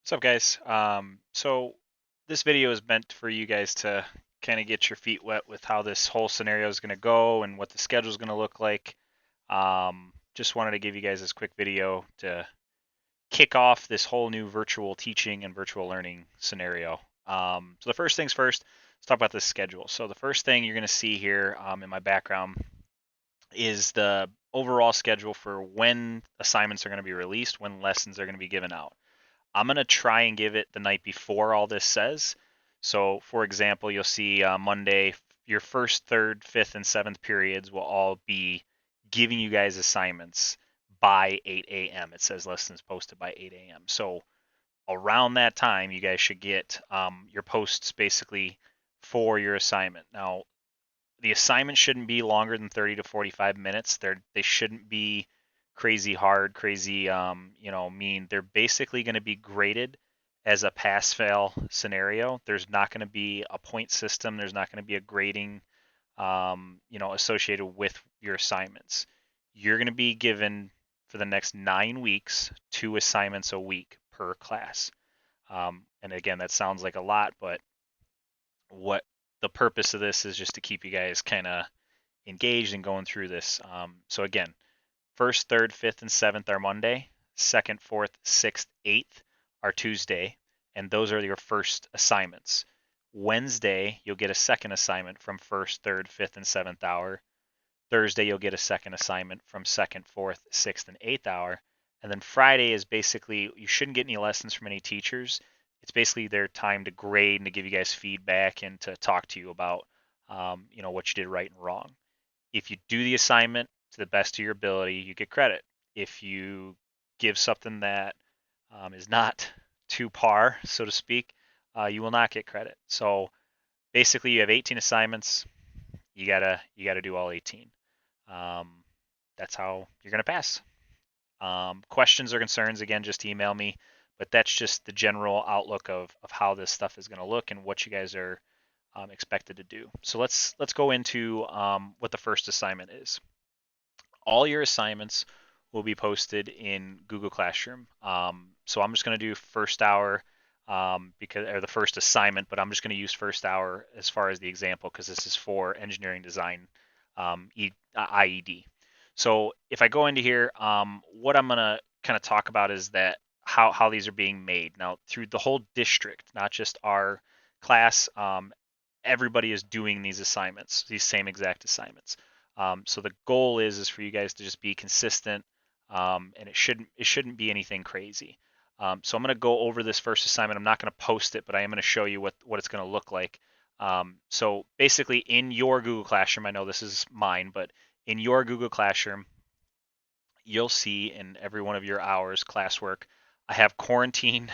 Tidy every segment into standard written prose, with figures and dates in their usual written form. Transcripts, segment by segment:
What's up, guys? So this video is meant for you guys to kind of get your feet wet with how this whole scenario is going to go and what the schedule is going to look like. Just wanted to give you guys this quick video to kick off this whole new virtual teaching and virtual learning scenario. So the first things first, let's talk about the schedule. So the first thing you're going to see here in my background is the overall schedule for when assignments are going to be released, when lessons are going to be given out. I'm going to try and give it the night before all this says. So, for example, you'll see Monday, your first, third, fifth, and seventh periods will all be giving you guys assignments by 8 a.m. It says lessons posted by 8 a.m. So, around that time, you guys should get your posts basically for your assignment. Now, the assignment shouldn't be longer than 30 to 45 minutes. They shouldn't be crazy hard, crazy mean. They're basically going to be graded as a pass fail scenario. There's not going to be a point system. There's not going to be a grading associated with your assignments. You're going to be given for the next 9 weeks 2 assignments a week per class. And again, that sounds like a lot, but what the purpose of this is just to keep you guys kind of engaged and going through this. So again, first, third, fifth, and seventh are Monday. Second, fourth, sixth, eighth are Tuesday, and those are your first assignments. Wednesday, you'll get a second assignment from first, third, fifth, and seventh hour. Thursday, you'll get a second assignment from second, fourth, sixth, and eighth hour. And then Friday is basically, you shouldn't get any lessons from any teachers. It's basically their time to grade and to give you guys feedback and to talk to you about, what you did right and wrong. If you do the assignment to the best of your ability, you get credit. If you give something that is not to par, so to speak, you will not get credit. So basically, you have 18 assignments. You gotta do all 18. Um, that's how you're gonna pass. Questions or concerns, again, just email me. But that's just the general outlook of how this stuff is going to look and what you guys are expected to do. So let's go into what the first assignment is. All your assignments will be posted in Google Classroom. So I'm just going to do first hour or the first assignment, but I'm just going to use first hour as far as the example because this is for engineering design IED. So if I go into here, what I'm going to kind of talk about is that how these are being made now through the whole district, not just our class. Everybody is doing these assignments, these same exact assignments. So the goal is for you guys to just be consistent, and it shouldn't be anything crazy. So I'm going to go over this first assignment. I'm not going to post it, but I am going to show you what it's going to look like. So basically, in your Google Classroom, I know this is mine, but in your Google Classroom, you'll see in every one of your hours classwork, I have Corona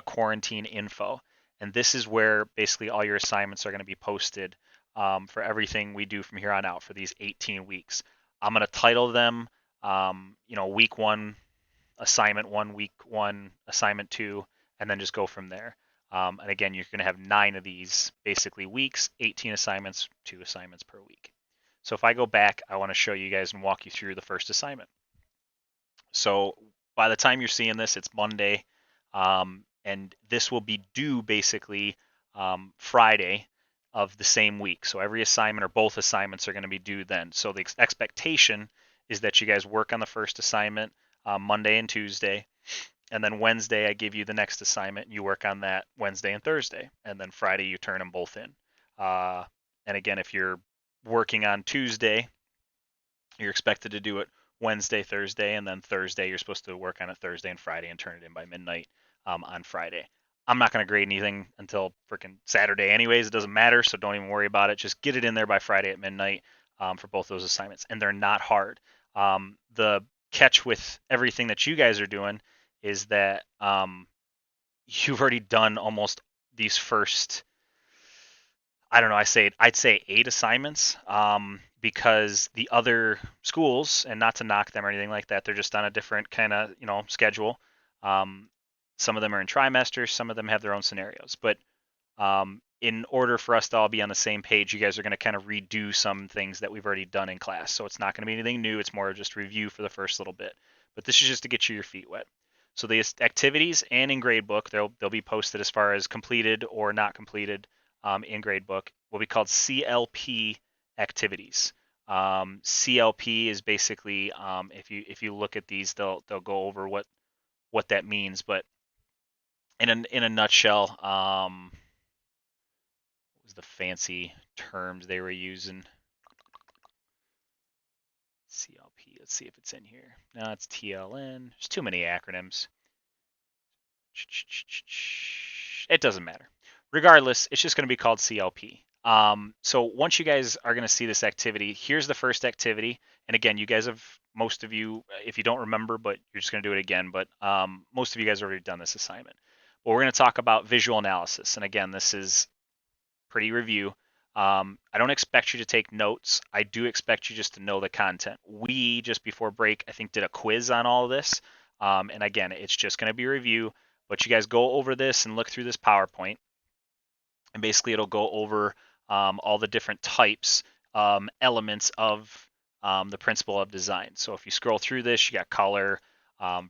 quarantine info. And this is where basically all your assignments are going to be posted for everything we do from here on out for these 18 weeks. I'm going to title them, week one, assignment one, week one, assignment two, and then just go from there. And again, you're going to have 9 of these basically weeks, 18 assignments, 2 assignments per week. So if I go back, I want to show you guys and walk you through the first assignment. So by the time you're seeing this, it's Monday, and this will be due basically Friday of the same week. So every assignment or both assignments are going to be due then. So the expectation is that you guys work on the first assignment Monday and Tuesday, and then Wednesday I give you the next assignment. And you work on that Wednesday and Thursday, and then Friday you turn them both in. Uh, and again, if you're working on Tuesday, you're expected to do it Wednesday, Thursday, and then Thursday you're supposed to work on it Thursday and Friday and turn it in by midnight on Friday. I'm not going to grade anything until freaking Saturday, anyways. It doesn't matter, so don't even worry about it. Just get it in there by Friday at midnight for both those assignments, and they're not hard. The catch with everything that you guys are doing is that you've already done almost these first, I don't know, I'd say 8 assignments, because the other schools, and not to knock them or anything like that, they're just on a different kind of schedule. Um, some of them are in trimesters, some of them have their own scenarios. But in order for us to all be on the same page, you guys are going to kind of redo some things that we've already done in class. So it's not going to be anything new. It's more just review for the first little bit. But this is just to get you your feet wet. So the activities and in gradebook, they'll be posted as far as completed or not completed in gradebook will be called CLP activities. CLP is basically if you look at these, they'll go over what that means. But in a nutshell, what was the fancy terms they were using? CLP. Let's see if it's in here. No, it's TLN. There's too many acronyms. It doesn't matter. Regardless, it's just going to be called CLP. So once you guys are going to see this activity, here's the first activity. And again, you guys have, most of you, if you don't remember, but you're just going to do it again, but most of you guys have already done this assignment. But we're going to talk about visual analysis. And again, this is pretty review. I don't expect you to take notes. I do expect you just to know the content. We, just before break, I think did a quiz on all of this. And again, it's just going to be a review, but you guys go over this and look through this PowerPoint. And basically it'll go over all the different types, elements of the principle of design. So if you scroll through this, you got color,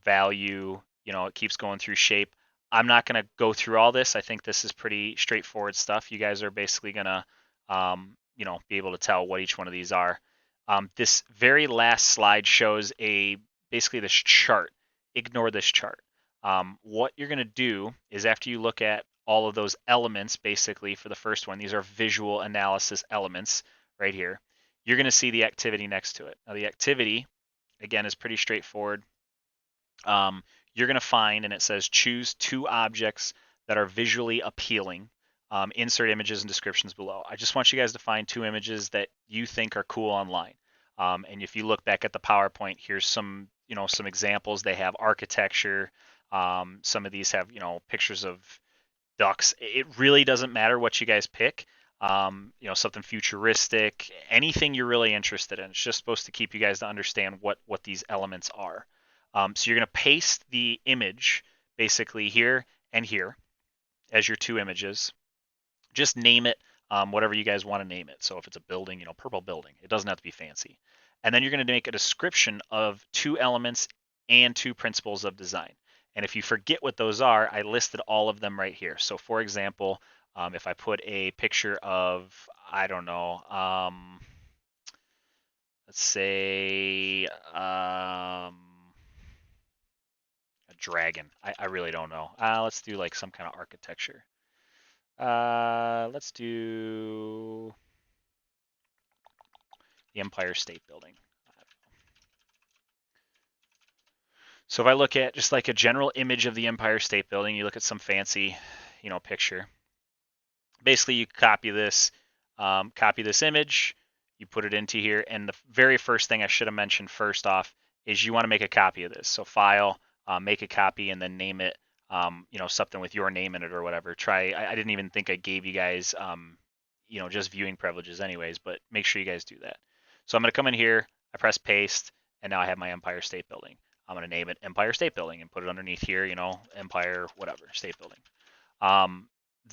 value, it keeps going through shape. I'm not going to go through all this. I think this is pretty straightforward stuff. You guys are basically going to, be able to tell what each one of these are. This very last slide shows basically this chart. Ignore this chart. What you're going to do is after you look at all of those elements, basically for the first one, these are visual analysis elements right here. You're going to see the activity next to it. Now the activity, again, is pretty straightforward. You're going to find, and it says choose two objects that are visually appealing. Insert images and descriptions below. I just want you guys to find two images that you think are cool online. And if you look back at the PowerPoint, here's some examples. They have architecture. Some of these have, pictures of ducks. It really doesn't matter what you guys pick. Something futuristic, anything you're really interested in. It's just supposed to keep you guys to understand what these elements are. So you're going to paste the image basically here and here as your two images. Just name it whatever you guys want to name it. So if it's a building, purple building, it doesn't have to be fancy. And then you're going to make a description of two elements and two principles of design. And if you forget what those are, I listed all of them right here. So for example, if I put a picture of, I don't know, let's say a dragon. I really don't know. Let's do like some kind of architecture. Let's do the Empire State Building. So if I look at just like a general image of the Empire State Building, you look at some fancy, picture. Basically, you copy this image, you put it into here, and the very first thing I should have mentioned first off is you want to make a copy of this. So file, make a copy, and then name it, something with your name in it or whatever. I didn't even think I gave you guys, just viewing privileges anyways, but make sure you guys do that. So I'm going to come in here, I press paste, and now I have my Empire State Building. I'm going to name it Empire State Building and put it underneath here, Empire, whatever, State Building.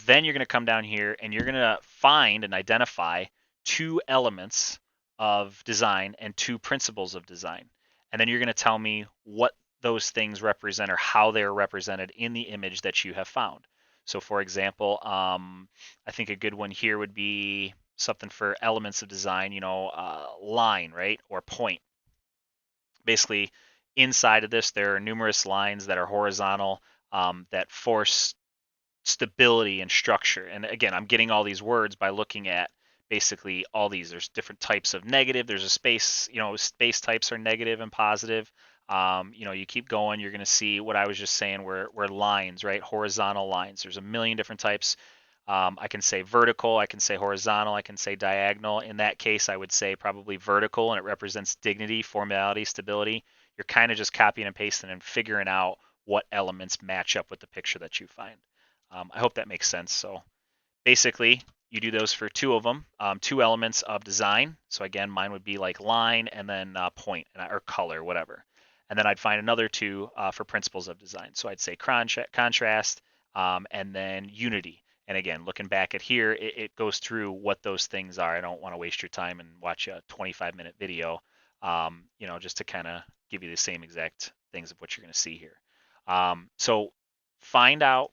Then you're going to come down here and you're going to find and identify two elements of design and two principles of design. And then you're going to tell me what those things represent or how they are represented in the image that you have found. So for example, I think a good one here would be something for elements of design, line, right? Or point. Basically, inside of this, there are numerous lines that are horizontal that force stability and structure. And again, I'm getting all these words by looking at basically all these. There's different types of negative. There's a space, space types are negative and positive. You keep going, you're going to see what I was just saying, where lines, right? Horizontal lines. There's a million different types. I can say vertical, I can say horizontal, I can say diagonal. In that case, I would say probably vertical, and it represents dignity, formality, stability. You're kind of just copying and pasting and figuring out what elements match up with the picture that you find. I hope that makes sense. So basically, you do those for two of them, two elements of design. So again, mine would be like line and then point or color, whatever. And then I'd find another two for principles of design. So I'd say contrast and then unity. And again, looking back at here, it goes through what those things are. I don't want to waste your time and watch a 25-minute video, just to kind of give you the same exact things of what you're going to see here. So find out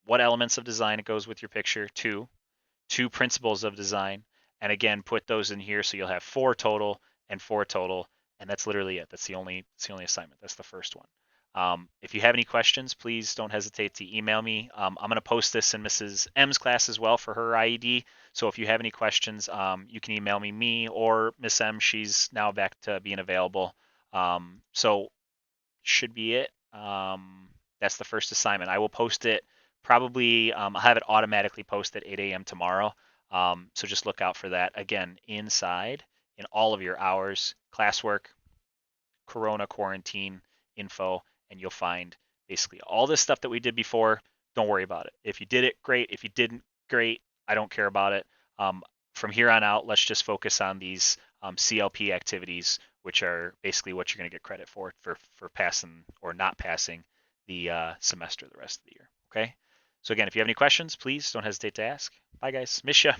what elements of design it goes with your picture, two principles of design, and again, put those in here so you'll have 4 total and 4 total, and that's literally it. That's the only assignment. That's the first one. If you have any questions, please don't hesitate to email me. I'm going to post this in Mrs. M's class as well for her IED. So if you have any questions, you can email me or Miss M. She's now back to being available. So should be it. That's the first assignment. I will post it probably, I'll have it automatically posted at 8 a.m. tomorrow. So just look out for that. Again, inside in all of your hours, classwork, Corona quarantine info, and you'll find basically all this stuff that we did before. Don't worry about it. If you did it, great. If you didn't, great. I don't care about it. From here on out, let's just focus on these CLP activities, which are basically what you're going to get credit for passing or not passing the semester the rest of the year. Okay. So again, if you have any questions, please don't hesitate to ask. Bye, guys. Miss ya.